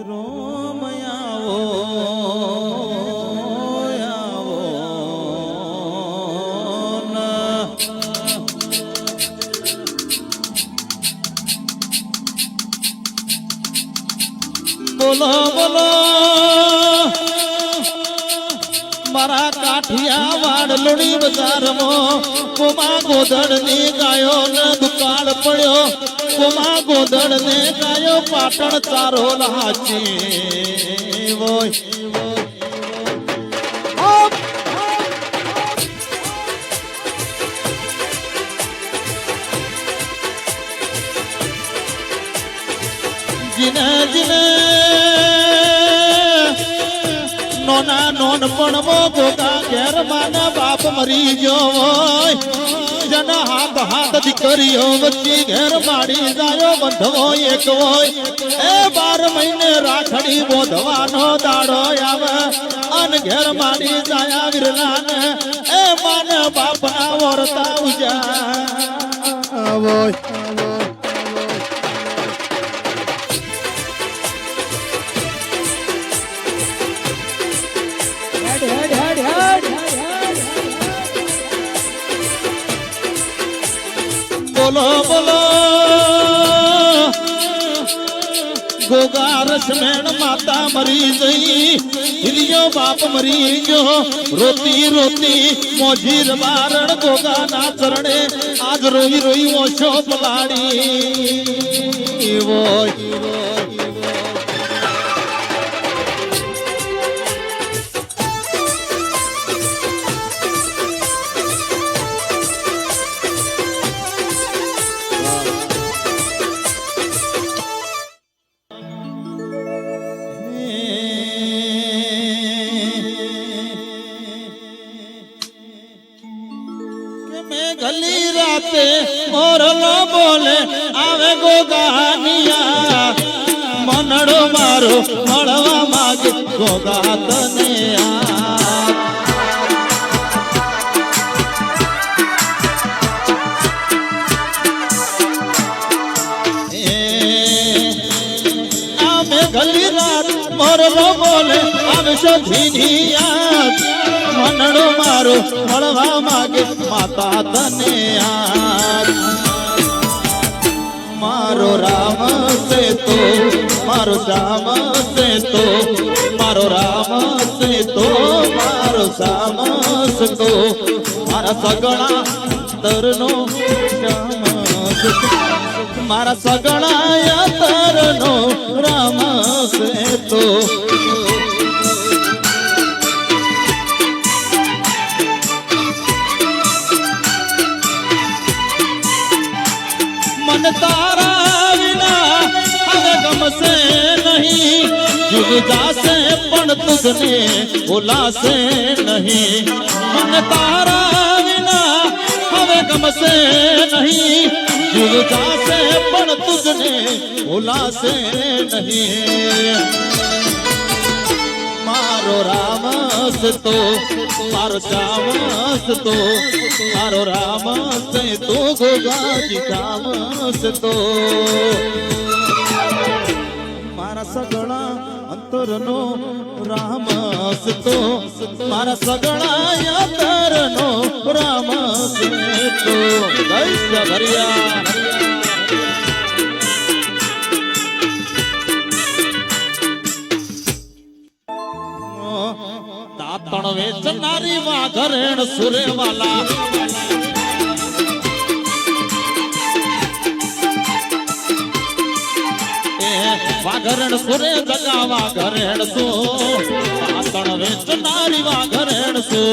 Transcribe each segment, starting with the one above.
રોમ આવો આવો ના બોલો બોલો મારા કાઠિયા વાડ લોડી બજારમાં કોમા ગોદડ ની ગાયો ને દુકાળ પડ્યો કોમા ગોદડ ને ગાયો પાટણ ચારો લાચી વોય જીને જીને નોના નોન પણ ગોગા ઘેર માના બાપ મરી ગયો હોય જના હાથ હાથ દીકરીઓ વચ્ચે ઘેર માડી જાયો બંધવો એક હોય એ 12 મહિને રાખડી બોધવાનો દાડો આવે અન ઘેર માડી જાયા વિરલાને એ માને બાપના વરતા ઉજા હોય બોલો બોલો ગોગા રસમેણ માતા મરી જઈ હિલિયો બાપ મરી ગયો રોતી રોતી મોજીર બારણ ગોગા ના ચરણે આજ રોઈ રોઈ ઓછો પલાડી વોય ગલી રાતે મોરલો બોલે આવે ગોગાનિયા મનડો મારો મળવા માગે ગોગા તને આવે ગલી રાત મોરલો બોલે આવે શોધીનિયા મનડો મારો મળવા માગે માતા તને મારો રામ સે તો મારો શ્યામ સે તો મારો રામ સે તો મારો શ્યામ સે તો મારા સગણા તરનો શ્યામ મારા સગણા તરનો રામ સે તો मन तारा विना હવે ગમશે નહીં જુગ જાશે પણ તુજને ભૂલાશે નહીં મન તારા વિના હવે ગમશે નહીં જુગ જાશે પણ તુજને ભૂલાશે નહીં મારો રામ તો મારો શ્યામ તો મારો રામ સે તો ગોગાજી શ્યામ તો મારા સગણા અંતરનો રામ તો મારા સગણા અંતરનો રામ તો દૈસ્ય ભર્યા તાતણ વેચનારી વાઘરેણ સુરેવાલા વાઘરેણ સુરે જગા વાઘરેણ સુ તાતણ વેચનારી વાઘરેણ સુ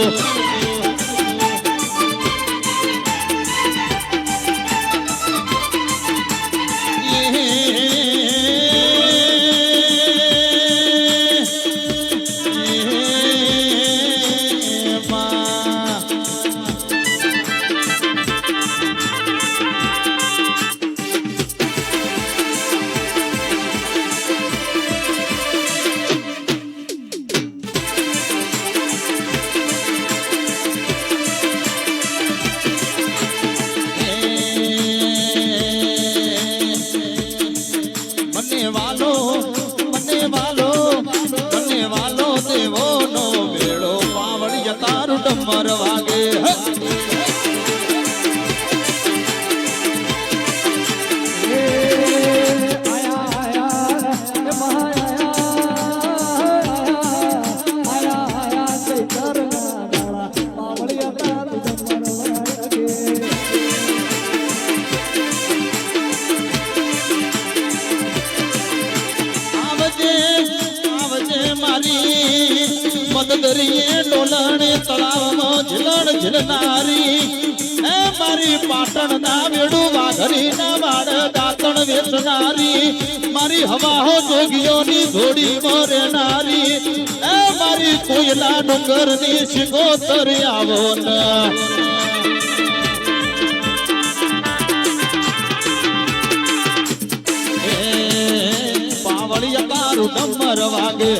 દરિયે ડોલણે તળાવમાં ઝીલણ ઝીલનારી એ મારી પાટણ ના વેડું વાઘરી ના વાડ દાંતણ વેચનારી મારી હવાહો જોગીઓની ઘોડી મરેનારી એ મારી કોયલા ડુંગરની સિંગોતર આવો ના પાવળિયા કારું ડમર વાગે